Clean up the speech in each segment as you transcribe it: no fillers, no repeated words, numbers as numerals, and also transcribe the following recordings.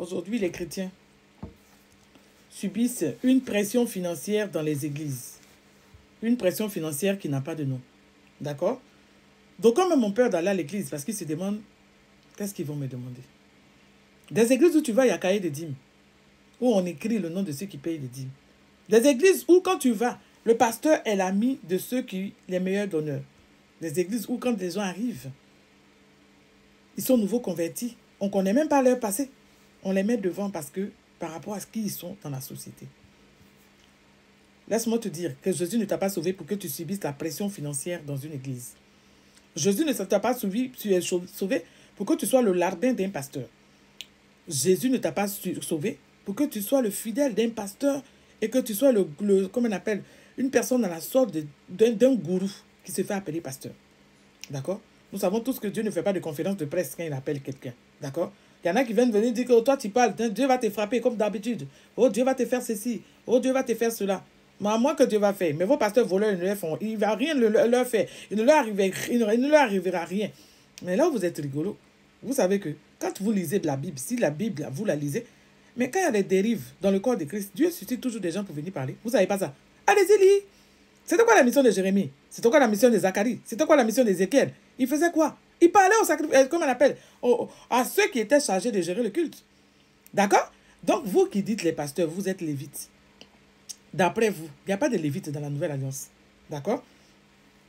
Aujourd'hui, les chrétiens subissent une pression financière dans les églises. Une pression financière qui n'a pas de nom. D'accord? Donc, quand même, on peur d'aller à l'église parce qu'ils se demandent qu'est-ce qu'ils vont me demander. Des églises où tu vas, il y a cahier de dîmes, où on écrit le nom de ceux qui payent les dîmes. Des églises où, quand tu vas, le pasteur est l'ami de ceux qui les meilleurs donneurs. Des églises où, quand les gens arrivent, ils sont nouveaux convertis. On ne connaît même pas leur passé. On les met devant parce que, par rapport à ce qu'ils sont dans la société. Laisse-moi te dire que Jésus ne t'a pas sauvé pour que tu subisses la pression financière dans une église. Jésus ne t'a pas sauvé pour que tu sois le lardin d'un pasteur. Jésus ne t'a pas sauvé pour que tu sois le fidèle d'un pasteur et que tu sois comment on appelle, une personne dans la sorte d'un gourou qui se fait appeler pasteur. D'accord? Nous savons tous que Dieu ne fait pas de conférence de presse quand il appelle quelqu'un. D'accord? Il y en a qui viennent venir dire que toi tu parles, Dieu va te frapper comme d'habitude. Oh, Dieu va te faire ceci. Oh, Dieu va te faire cela. Mais à moins que Dieu va faire. Mais vos pasteurs voleurs, ils ne leur font. Il ne va rien leur faire. Il ne leur arrivera rien. Mais là où vous êtes rigolo, vous savez que quand vous lisez de la Bible, si la Bible, vous la lisez, mais quand il y a des dérives dans le corps de Christ, Dieu suscite toujours des gens pour venir parler. Vous ne savez pas ça? Allez-y, lisez. C'était quoi la mission de Jérémie? C'était quoi la mission de Zacharie? C'était quoi la mission d'Ézéchiel? Il faisait quoi? Il parlait au sacrifice, comment on appelle, à ceux qui étaient chargés de gérer le culte. D'accord? Donc, vous qui dites les pasteurs, vous êtes lévites. D'après vous, il n'y a pas de lévites dans la Nouvelle Alliance. D'accord?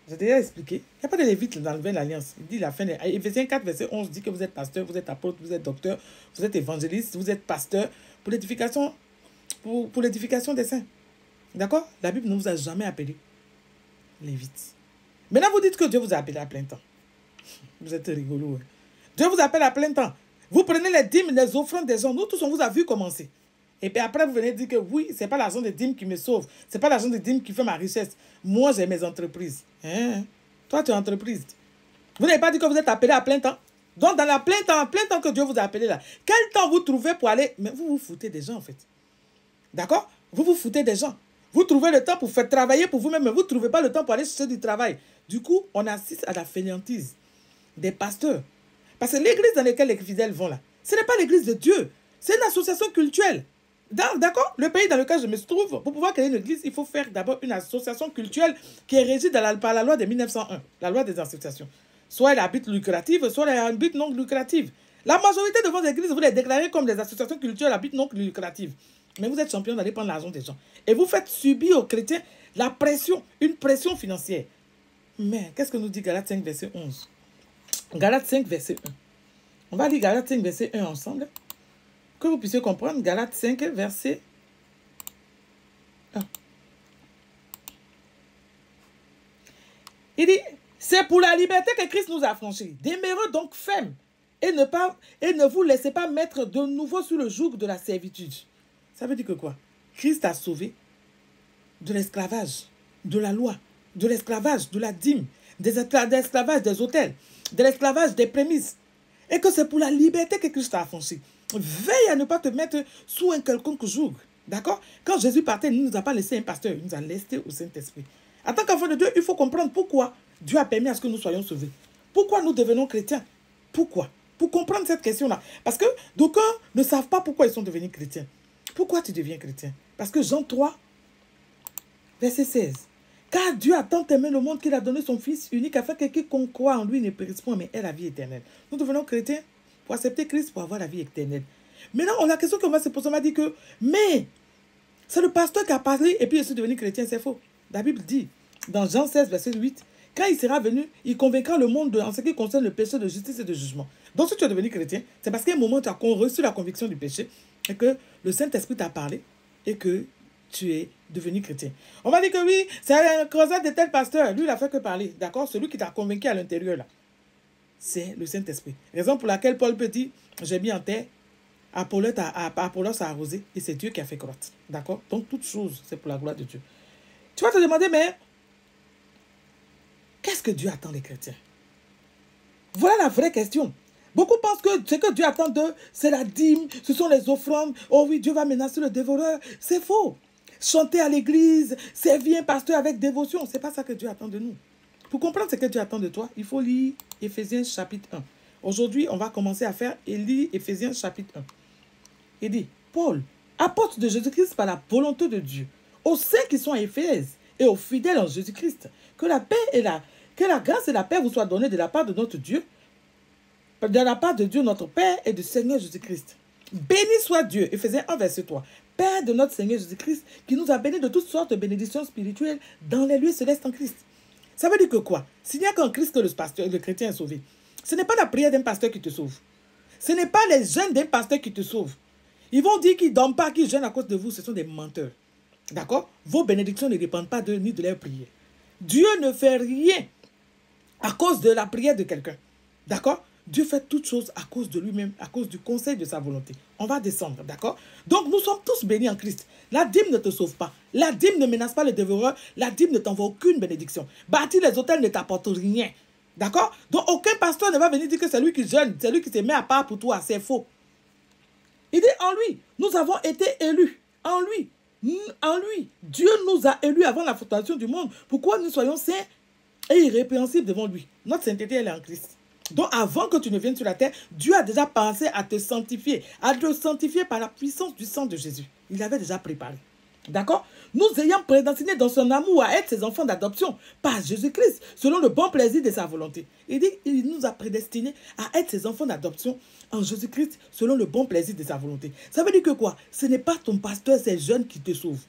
J'ai déjà expliqué. Il n'y a pas de lévites dans la Nouvelle Alliance. Il dit la fin de Éphésiens 4, verset 11 dit que vous êtes pasteur, vous êtes apôtre, vous êtes docteur, vous êtes évangéliste, vous êtes pasteur pour l'édification des saints. D'accord? La Bible ne vous a jamais appelé lévite. Maintenant, vous dites que Dieu vous a appelé à plein temps. Vous êtes rigolo. Hein? Dieu vous appelle à plein temps. Vous prenez les dîmes, les offrandes des gens. Nous tous, on vous a vu commencer. Et puis après, vous venez dire que oui, ce n'est pas l'argent des dîmes qui me sauve. Ce n'est pas l'argent des dîmes qui fait ma richesse. Moi, j'ai mes entreprises. Hein? Toi, tu es entreprise. Vous n'avez pas dit que vous êtes appelé à plein temps. Donc, dans la plein temps que Dieu vous a appelé là, quel temps vous trouvez pour aller... Mais vous vous foutez des gens, en fait. D'accord? Vous vous foutez des gens. Vous trouvez le temps pour faire travailler pour vous-même, mais vous ne trouvez pas le temps pour aller chercher du travail. Du coup, on assiste à la fainéantise des pasteurs. Parce que l'église dans laquelle les fidèles vont là, ce n'est pas l'église de Dieu. C'est une association cultuelle. D'accord? Le pays dans lequel je me trouve, pour pouvoir créer une église, il faut faire d'abord une association cultuelle qui est régie par la loi de 1901, la loi des associations. Soit elle a but lucrative, soit elle a un but non lucratif. La majorité de vos églises, vous les déclarez comme des associations culturelles à but non lucratif. Mais vous êtes champion d'aller prendre l'argent des gens. Et vous faites subir aux chrétiens la pression, une pression financière. Mais qu'est-ce que nous dit Galates 5, verset 11? Galates 5, verset 1. On va lire Galates 5, verset 1 ensemble. Que vous puissiez comprendre. Galates 5, verset 1. Il dit, c'est pour la liberté que Christ nous a affranchis. Demeurez donc fermes et ne vous laissez pas mettre de nouveau sous le joug de la servitude. Ça veut dire que quoi? Christ a sauvé de l'esclavage, de la loi, de l'esclavage, de la dîme, de l'esclavage des hôtels, de l'esclavage des prémices. Et que c'est pour la liberté que Christ t'a affranchi. Veille à ne pas te mettre sous un quelconque joug. D'accord? Quand Jésus partait, il ne nous a pas laissé un pasteur, il nous a laissé au Saint-Esprit. En tant qu'enfant de Dieu, il faut comprendre pourquoi Dieu a permis à ce que nous soyons sauvés. Pourquoi nous devenons chrétiens? Pourquoi? Pour comprendre cette question-là. Parce que d'aucuns ne savent pas pourquoi ils sont devenus chrétiens. Pourquoi tu deviens chrétien? Parce que Jean 3, verset 16. Car Dieu a tant aimé le monde qu'il a donné son Fils unique afin que quiconque croit en lui ne périsse point, mais ait la vie éternelle. Nous devenons chrétiens pour accepter Christ, pour avoir la vie éternelle. Maintenant, la question qu'on va se poser, on va dire que, mais, c'est le pasteur qui a parlé et puis il est devenu chrétien, c'est faux. La Bible dit, dans Jean 16, verset 8, quand il sera venu, il convaincra le monde en ce qui concerne le péché, de justice et de jugement. Donc, si tu es devenu chrétien, c'est parce qu'à un moment, tu as reçu la conviction du péché et que le Saint-Esprit t'a parlé et que tu es devenu chrétien. On va dire que oui, c'est un croisade de tel pasteur. Lui, il n'a fait que parler. D'accord? Celui qui t'a convaincu à l'intérieur, là, c'est le Saint-Esprit. Raison pour laquelle Paul peut dire, j'ai mis en terre, Apollos a arrosé et c'est Dieu qui a fait croître. D'accord? Donc, toute chose, c'est pour la gloire de Dieu. Tu vas te demander, mais qu'est-ce que Dieu attend des chrétiens? Voilà la vraie question. Beaucoup pensent que ce que Dieu attend d'eux, c'est la dîme, ce sont les offrandes. Oh oui, Dieu va menacer le dévoreur. C'est faux. Chanter à l'église, servir un pasteur avec dévotion, ce n'est pas ça que Dieu attend de nous. Pour comprendre ce que Dieu attend de toi, il faut lire Éphésiens chapitre 1. Aujourd'hui, on va commencer à faire et lire Éphésiens chapitre 1. Il dit, Paul, apôtre de Jésus-Christ par la volonté de Dieu, aux saints qui sont à Éphèse et aux fidèles en Jésus-Christ, que la paix et que la grâce et la paix vous soient données de la part de notre Dieu, de la part de Dieu notre Père et du Seigneur Jésus-Christ. Béni soit Dieu, Éphésiens 1, verset 3, Père de notre Seigneur Jésus-Christ, qui nous a bénis de toutes sortes de bénédictions spirituelles dans les lieux célestes en Christ. Ça veut dire que quoi? S'il n'y a qu'en Christ que le chrétien est sauvé. Ce n'est pas la prière d'un pasteur qui te sauve. Ce n'est pas les jeûnes d'un pasteur qui te sauvent. Ils vont dire qu'ils ne dorment pas, qu'ils jeûnent à cause de vous. Ce sont des menteurs. D'accord? Vos bénédictions ne dépendent pas d'eux ni de leur prière. Dieu ne fait rien à cause de la prière de quelqu'un. D'accord? Dieu fait toutes choses à cause de lui-même, à cause du conseil de sa volonté. On va descendre, d'accord? Donc, nous sommes tous bénis en Christ. La dîme ne te sauve pas. La dîme ne menace pas le dévoreur. La dîme ne t'envoie aucune bénédiction. Bâtir les hôtels ne t'apporte rien. D'accord? Donc, aucun pasteur ne va venir dire que c'est lui qui jeûne, c'est lui qui se met à part pour toi. C'est faux. Il dit, en lui, nous avons été élus. En lui, Dieu nous a élus avant la fondation du monde. Pourquoi nous soyons saints et irrépréhensibles devant lui? Notre sainteté, elle est en Christ. Donc, avant que tu ne viennes sur la terre, Dieu a déjà pensé à te sanctifier par la puissance du sang de Jésus. Il l'avait déjà préparé. D'accord? Nous ayant prédestinés dans son amour à être ses enfants d'adoption par Jésus-Christ, selon le bon plaisir de sa volonté. Il dit, il nous a prédestinés à être ses enfants d'adoption en Jésus-Christ, selon le bon plaisir de sa volonté. Ça veut dire que quoi? Ce n'est pas ton pasteur, ces jeunes qui te sauvent.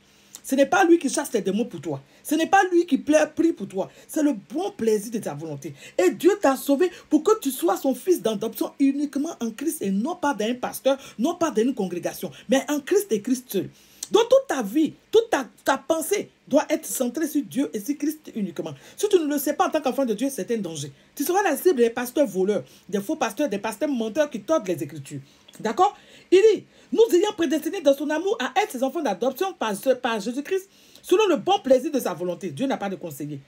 Ce n'est pas lui qui chasse les démons pour toi. Ce n'est pas lui qui prie pour toi. C'est le bon plaisir de ta volonté. Et Dieu t'a sauvé pour que tu sois son fils d'adoption uniquement en Christ et non pas d'un pasteur, non pas d'une congrégation, mais en Christ et Christ seul. Donc toute ta vie, toute ta pensée doit être centrée sur Dieu et sur Christ uniquement. Si tu ne le sais pas en tant qu'enfant de Dieu, c'est un danger. Tu seras la cible des pasteurs voleurs, des faux pasteurs, des pasteurs menteurs qui tordent les Écritures. D'accord? Il dit, nous ayant prédestinés dans son amour à être ses enfants d'adoption par Jésus-Christ, selon le bon plaisir de sa volonté. Dieu n'a pas de conseiller.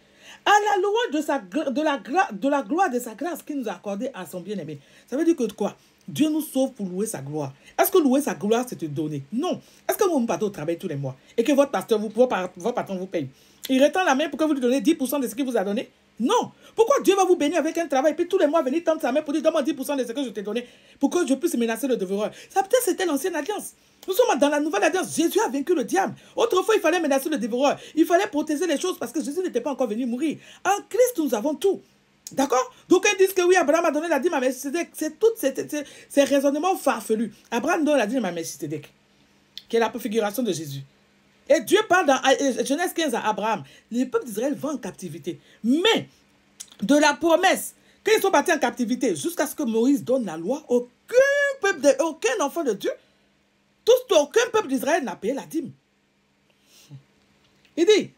À la louange de la gloire de sa grâce qu'il nous a accordée à son bien-aimé. Ça veut dire que quoi? Dieu nous sauve pour louer sa gloire. Est-ce que louer sa gloire, c'est te donner? Non. Est-ce que vous partez au travail tous les mois et que votre pasteur, votre patron vous paye? Il retend la main pour que vous lui donnez 10% de ce qu'il vous a donné? Non. Pourquoi Dieu va vous bénir avec un travail et puis tous les mois venir tendre sa main pour dire donne-moi 10% de ce que je t'ai donné pour que je puisse menacer le dévoreur? Ça peut-être c'était l'ancienne alliance. Nous sommes dans la nouvelle alliance. Jésus a vaincu le diable. Autrefois, il fallait menacer le dévoreur. Il fallait protéger les choses parce que Jésus n'était pas encore venu mourir. En Christ, nous avons tout. D'accord? Donc, ils disent que oui, Abraham a donné la dîme à Melchisedec. C'est tout ces raisonnements farfelus. Abraham donne la dîme à Melchisedec, qui est la préfiguration de Jésus. Et Dieu parle dans Genèse 15 à Abraham. Les peuples d'Israël vont en captivité. Mais, de la promesse, quand ils sont partis en captivité, jusqu'à ce que Moïse donne la loi, aucun enfant de Dieu, aucun peuple d'Israël n'a payé la dîme. Il dit,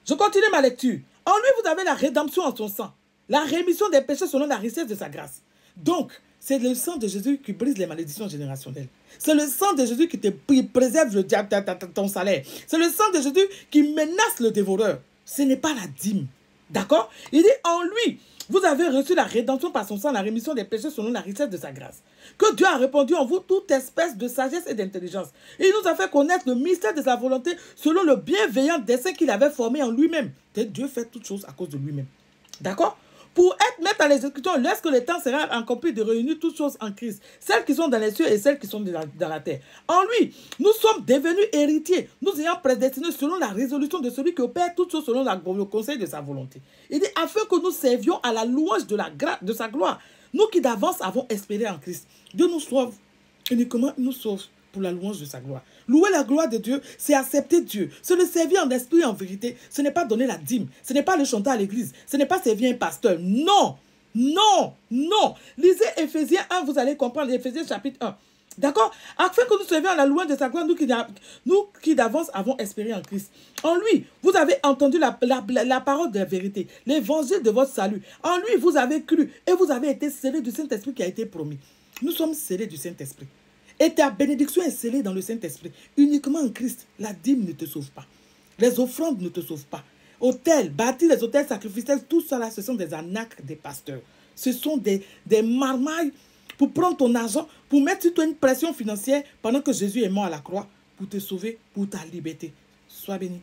je continue ma lecture. En lui, vous avez la rédemption en son sang. La rémission des péchés selon la richesse de sa grâce. Donc, c'est le sang de Jésus qui brise les malédictions générationnelles. C'est le sang de Jésus qui te préserve ton salaire. C'est le sang de Jésus qui menace le dévoreur. Ce n'est pas la dîme. D'accord? Il dit, en lui, vous avez reçu la rédemption par son sang, la rémission des péchés selon la richesse de sa grâce. Que Dieu a répandu en vous toute espèce de sagesse et d'intelligence. Il nous a fait connaître le mystère de sa volonté selon le bienveillant dessein qu'il avait formé en lui-même. Dieu fait toutes choses à cause de lui-même. D'accord? Pour être maître à l'exécution, lorsque le temps sera accompli de réunir toutes choses en Christ, celles qui sont dans les cieux et celles qui sont dans la terre. En lui, nous sommes devenus héritiers, nous ayant prédestinés selon la résolution de celui qui opère toutes choses selon le conseil de sa volonté. Il dit, afin que nous servions à la louange de sa gloire, nous qui d'avance avons espéré en Christ. Dieu nous sauve, uniquement nous sauve pour la louange de sa gloire. Louer la gloire de Dieu, c'est accepter Dieu. C'est le servir en esprit et en vérité. Ce n'est pas donner la dîme. Ce n'est pas le chanter à l'église. Ce n'est pas servir un pasteur. Non, non, non. Lisez Éphésiens 1, vous allez comprendre. Éphésiens chapitre 1. D'accord? Afin que nous servions à la louange de sa gloire, nous qui d'avance avons espéré en Christ. En lui, vous avez entendu la parole de la vérité, l'évangile de votre salut. En lui, vous avez cru et vous avez été scellés du Saint-Esprit qui a été promis. Nous sommes scellés du Saint-Esprit. Et ta bénédiction est scellée dans le Saint-Esprit. Uniquement en Christ, la dîme ne te sauve pas. Les offrandes ne te sauvent pas. Hôtels, bâtir les hôtels sacrificiels, tout cela, ce sont des arnaques des pasteurs. Ce sont des marmailles pour prendre ton argent, pour mettre sur toi une pression financière pendant que Jésus est mort à la croix pour te sauver, pour ta liberté. Sois béni.